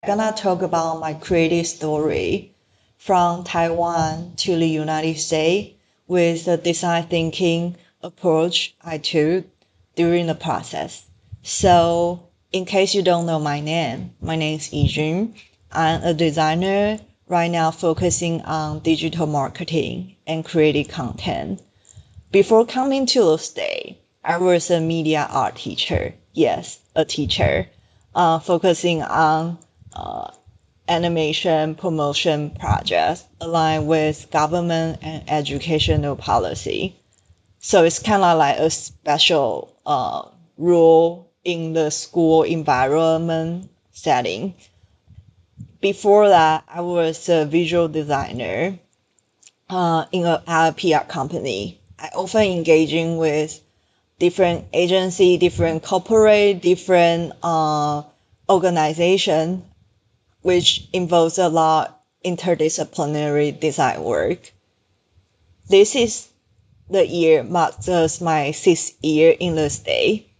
Gonna talk about my creative story from Taiwan to the United States with the design thinking approach I took during the process. So, in case you don't know my name is YiJun. I'm a designer right now focusing on digital marketing and creative content. Before coming to the state, I was a media art teacher. Yes, a teacher, focusing on uh, animation promotion projects aligned with government and educational policy. So it's kind of like a special role in the school environment setting. Before that, I was a visual designer at a PR company. I often engaging with different agency, different corporate, different organization, which involves a lot interdisciplinary design work. This is the year marks my 6th year in the state.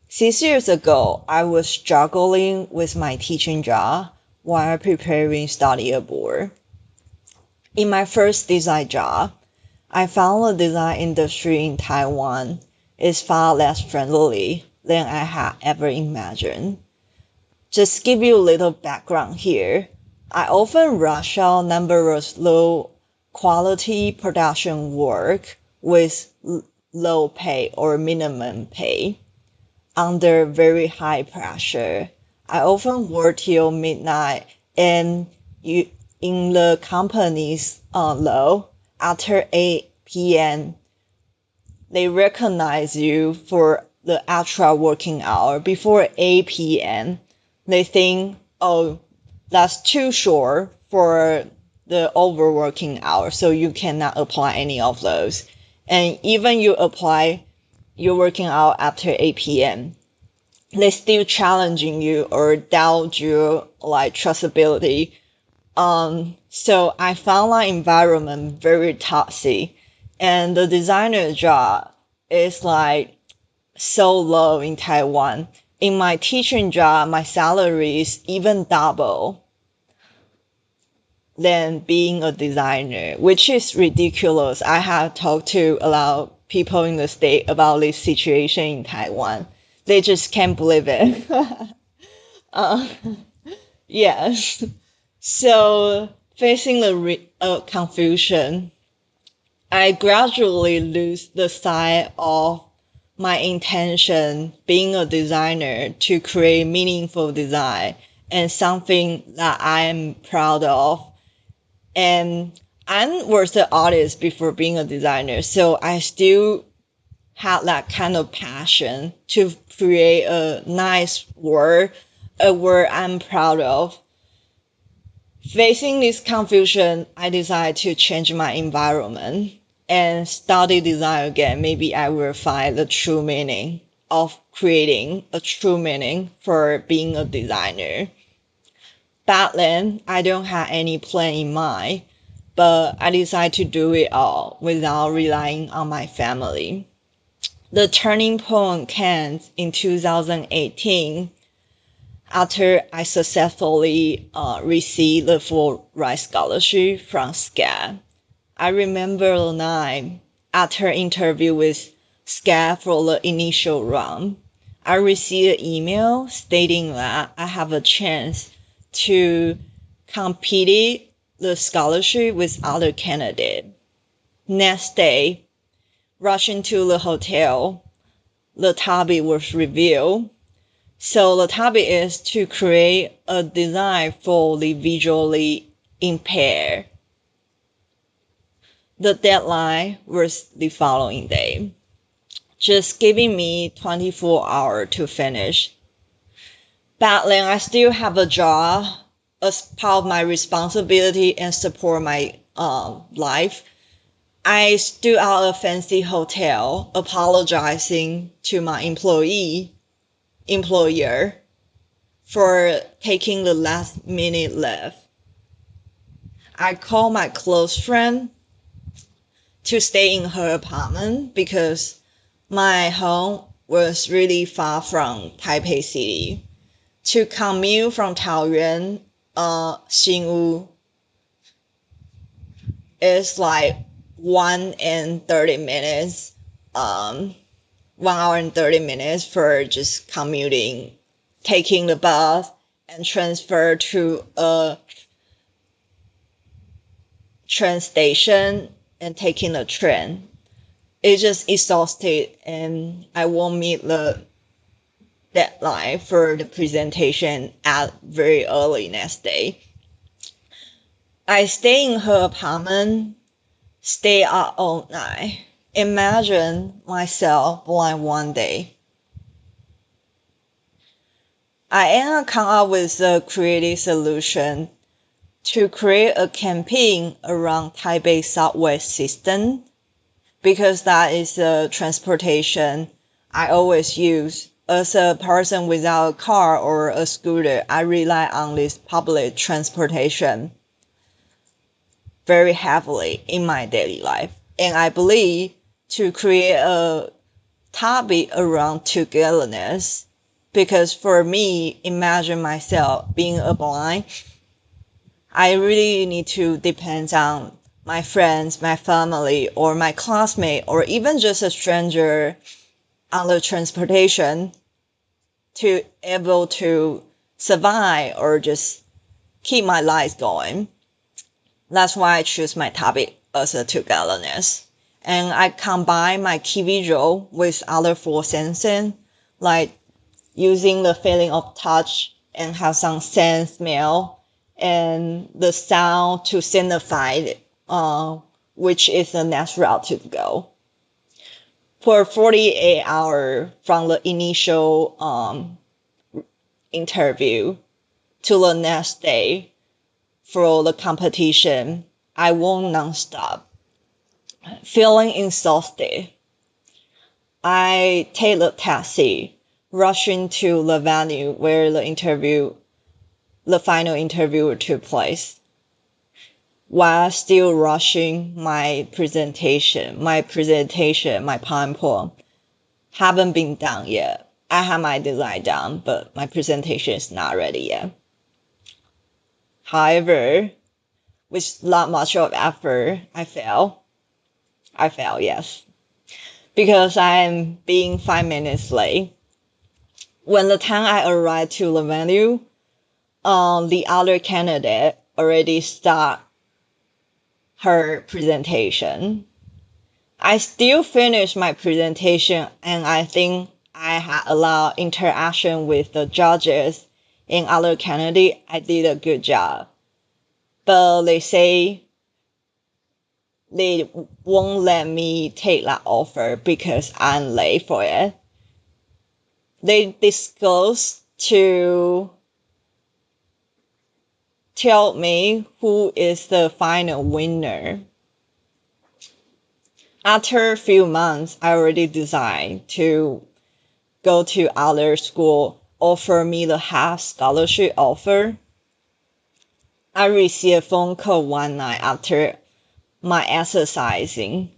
6 years ago, I was struggling with my teaching job while preparing study abroad. In my first design job, I found the design industry in Taiwan is far less friendly than I had ever imagined. Just give you a little background here. I often rush out numerous low quality production work with low pay or minimum pay under very high pressure. I often work till midnight and in the company's low after 8 p.m. they recognize you for the extra working hour before 8 p.m. They think, oh, that's too short for the overworking hour, so you cannot apply any of those. And even you apply your working hour after 8 p.m., they still challenging you or doubt your like trustability. So I found that environment very toxic, and the designer job is like so low in Taiwan. In my teaching job, my salary is even double than being a designer, which is ridiculous. I have talked to a lot of people in the state about this situation in Taiwan. They just can't believe it. uh, yes. So facing the confusion, I gradually lose the sight of my intention being a designer to create meaningful design and something that I am proud of. And I was an artist before being a designer, so I still had that kind of passion to create a nice work, a work I'm proud of. Facing this confusion, I decided to change my environment and study design again. Maybe I will find the true meaning of creating a true meaning for being a designer. Back then, I don't have any plan in mind, but I decided to do it all without relying on my family. The turning point came in 2018 after I successfully received the full-ride scholarship from SCAD. I remember the night after interview with SCAD for the initial round. I received an email stating that I have a chance to compete the scholarship with other candidates. Next day, rushing to the hotel, the topic was revealed. So the topic is to create a design for the visually impaired. The deadline was the following day, just giving me 24 hours to finish. Back then, I still have a job as part of my responsibility and support my life. I stood out a fancy hotel, apologizing to my employer for taking the last minute leave. I called my close friend to stay in her apartment because my home was really far from Taipei City. to commute from Taoyuan, Xinwu is like 1 and 30 minutes, 1 hour and 30 minutes for just commuting, taking the bus and transfer to a train station and taking the train. It's just exhausted and I won't meet the deadline for the presentation at very early next day. I stay in her apartment, stay up all night. Imagine myself blind one day. I come up with a creative solution to create a campaign around Taipei subway system because that is the transportation I always use. As a person without a car or a scooter, I rely on this public transportation very heavily in my daily life. And I believe to create a topic around togetherness, because for me, imagine myself being a blind, I really need to depend on my friends, my family, or my classmate, or even just a stranger on the transportation to able to survive or just keep my life going. That's why I choose my topic as a togetherness. And I combine my key visual with other four senses, like using the feeling of touch and have some sense, smell, and the sound to signify which is the next route to go. For 48 hours from the initial interview to the next day for the competition, I won't non-stop. Feeling exhausted, I take the taxi, rushing to the venue where the final interview took place. While still rushing my presentation, my PowerPoint haven't been done yet. I have my design done, but my presentation is not ready yet. However, with not much of effort, I fail, yes. Because I am being 5 minutes late. When the time I arrived to the venue, the other candidate already start her presentation. I still finished my presentation and I think I had allowed interaction with the judges and other candidates. I did a good job. But they say they won't let me take that offer because I'm late for it. They discussed to tell me who is the final winner. After a few months, I already decided to go to other school, offer me the half scholarship offer. I received a phone call one night after my exercising.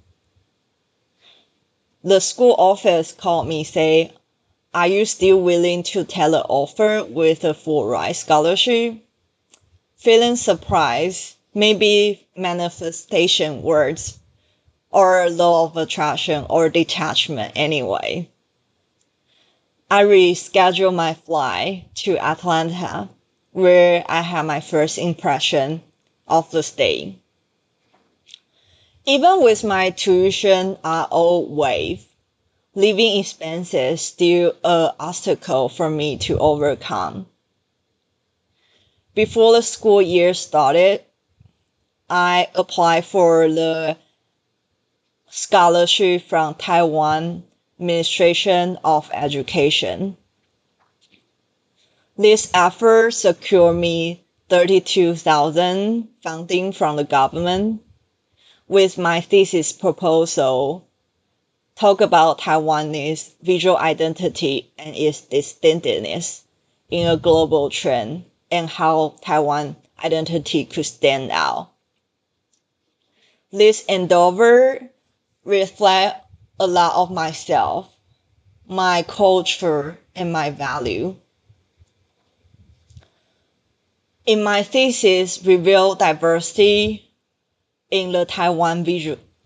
The school office called me say, "Are you still willing to take the offer with a full ride scholarship?" Feeling surprised, maybe manifestation words, or law of attraction or detachment anyway. I rescheduled my flight to Atlanta, where I had my first impression of the state. Even with my tuition are all waived, living expenses still an obstacle for me to overcome. Before the school year started, I applied for the scholarship from Taiwan Administration of Education. This effort secured me $32,000 funding from the government. With my thesis proposal, talk about Taiwanese visual identity and its distinctiveness in a global trend and how Taiwan identity could stand out. This endeavor reflects a lot of myself, my culture, and my value. In my thesis, reveal diversity in the Taiwan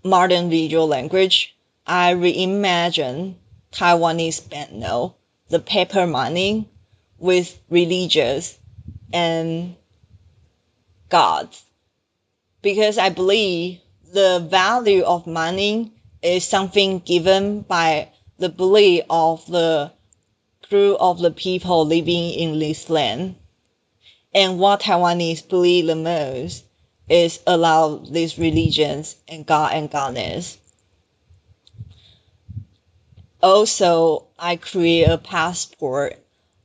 modern visual language, I reimagine Taiwanese banknote, the paper money, with religious and gods. Because I believe the value of money is something given by the belief of the group of the people living in this land. And what Taiwanese believe the most is allow these religions and God and goddess. Also, I create a passport,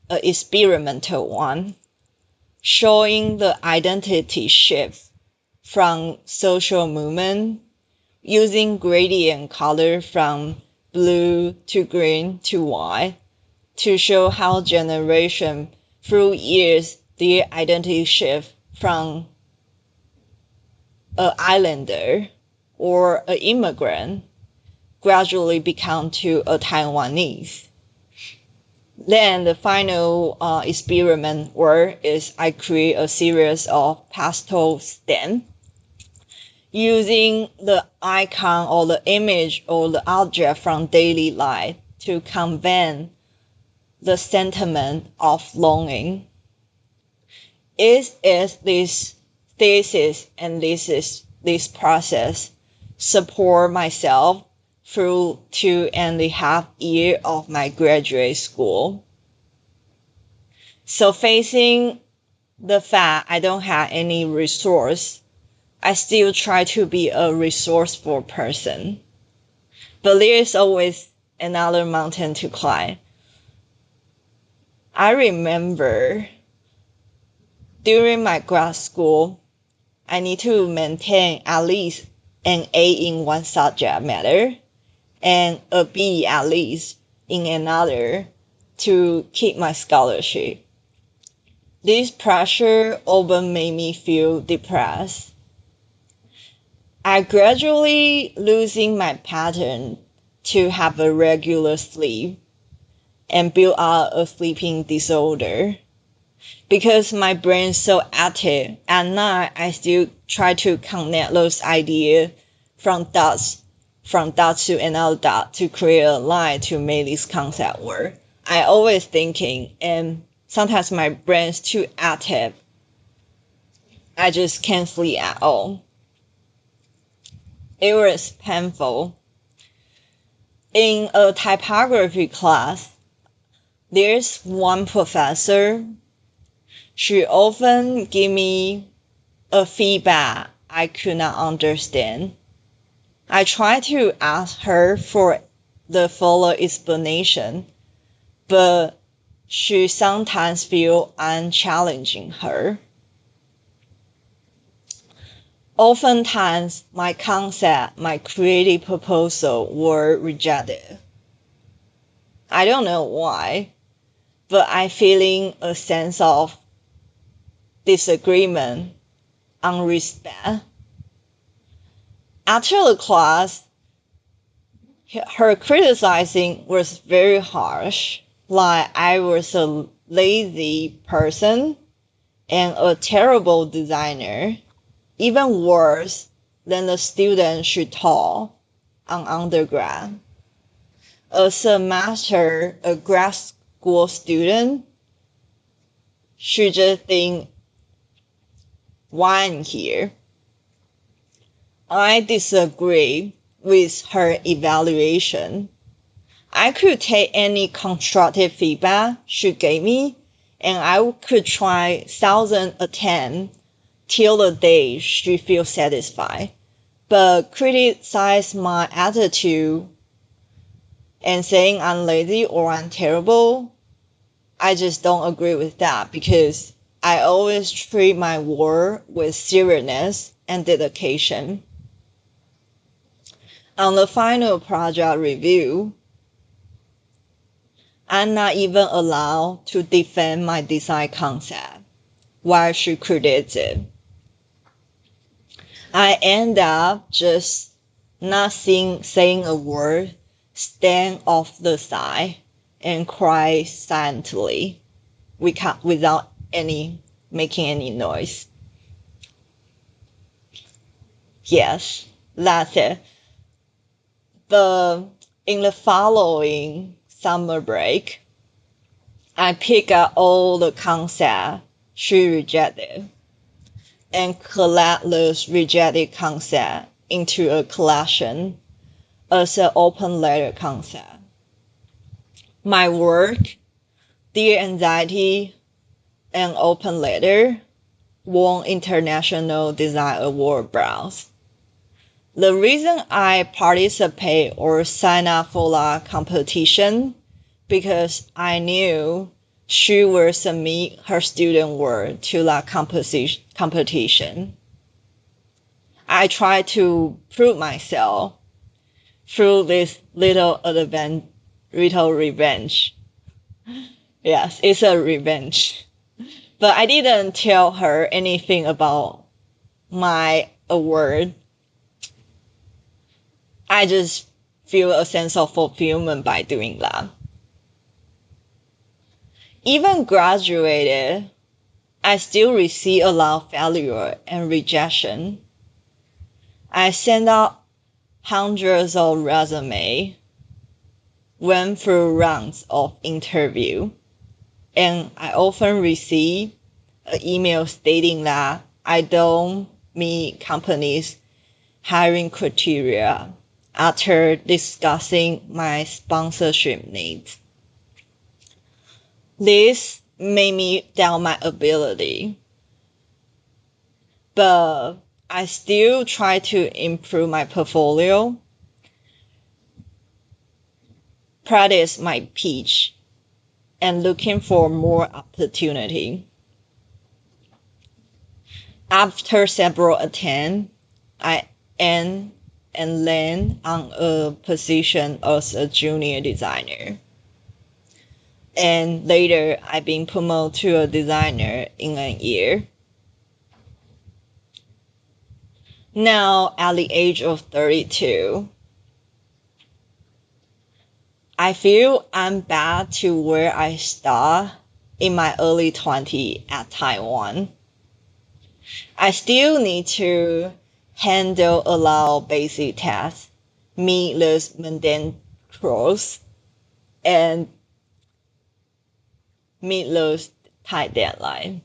an experimental one, showing the identity shift from social movement, using gradient color from blue to green to white, to show how generation through years their identity shift from an islander or an immigrant gradually become to a Taiwanese. Then the final experiment work is I create a series of pastel stamps using the icon or the image or the object from daily life to convey the sentiment of longing. It is this thesis and this process support myself through 2.5 years of my graduate school. So facing the fact I don't have any resource, I still try to be a resourceful person. But there is always another mountain to climb. I remember during my grad school, I need to maintain at least an A in one subject matter and a B at least in another to keep my scholarship. This pressure often made me feel depressed. I gradually losing my pattern to have a regular sleep and build out a sleeping disorder. Because my brain is so active, at night I still try to connect those ideas from dots to another dot to create a line to make this concept work. I always thinking, and sometimes my brain is too active. I just can't sleep at all. It was painful. In a typography class, there's one professor. She often give me a feedback I could not understand. I tried to ask her for the full explanation, but she sometimes feel I'm challenging her. Oftentimes, my concept, my creative proposal were rejected. I don't know why, but I'm feeling a sense of disagreement, unrespect. After the class, her criticizing was very harsh, like I was a lazy person and a terrible designer, even worse than the student she taught on undergrad. As a grad school student, she just think, why I'm here? I disagree with her evaluation. I could take any constructive feedback she gave me, and I could try 1,000 attempts till the day she feels satisfied. But criticize my attitude and saying I'm lazy or I'm terrible, I just don't agree with that because I always treat my work with seriousness and dedication. On the final project review, I'm not even allowed to defend my design concept while she critiques it. I end up just not saying a word, stand off the side, and cry silently without any making any noise. Yes, that's it. But in the following summer break, I pick up all the concepts she rejected and collect those rejected concepts into a collection as an open letter concept. My work, Dear Anxiety, and Open Letter won International Design Award browse. The reason I participate or sign up for that competition because I knew she would submit her student work to that competition. I try to prove myself through this little revenge. Yes, it's a revenge. But I didn't tell her anything about my award. I just feel a sense of fulfillment by doing that. Even graduated, I still receive a lot of failure and rejection. I sent out hundreds of resumes, went through rounds of interview, and I often receive an email stating that I don't meet companies' hiring criteria after discussing my sponsorship needs. This made me doubt my ability, but I still try to improve my portfolio, practice my pitch, and looking for more opportunity. After several attempts, I end and land on a position as a junior designer. And later, I've been promoted to a designer in a year. Now, at the age of 32, I feel I'm back to where I started in my early 20s at Taiwan. I still need to handle a lot of basic tasks, meet those mundane chores, and meet those tight deadlines.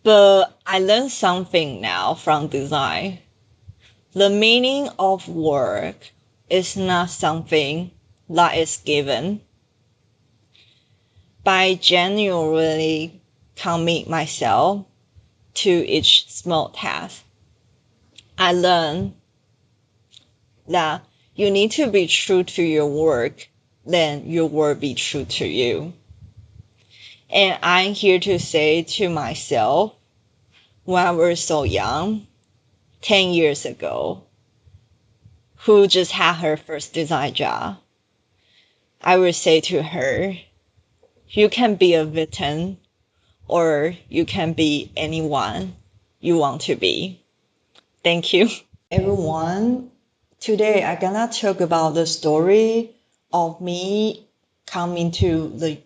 But I learned something now from design. The meaning of work is not something that is given. By genuinely commit myself to each small task, I learned that you need to be true to your work, then your work be true to you. And I'm here to say to myself, when I was so young, 10 years ago, who just had her first design job, I would say to her, you can be a victim or you can be anyone you want to be. Thank you. Everyone, today I'm gonna talk about the story of me coming to the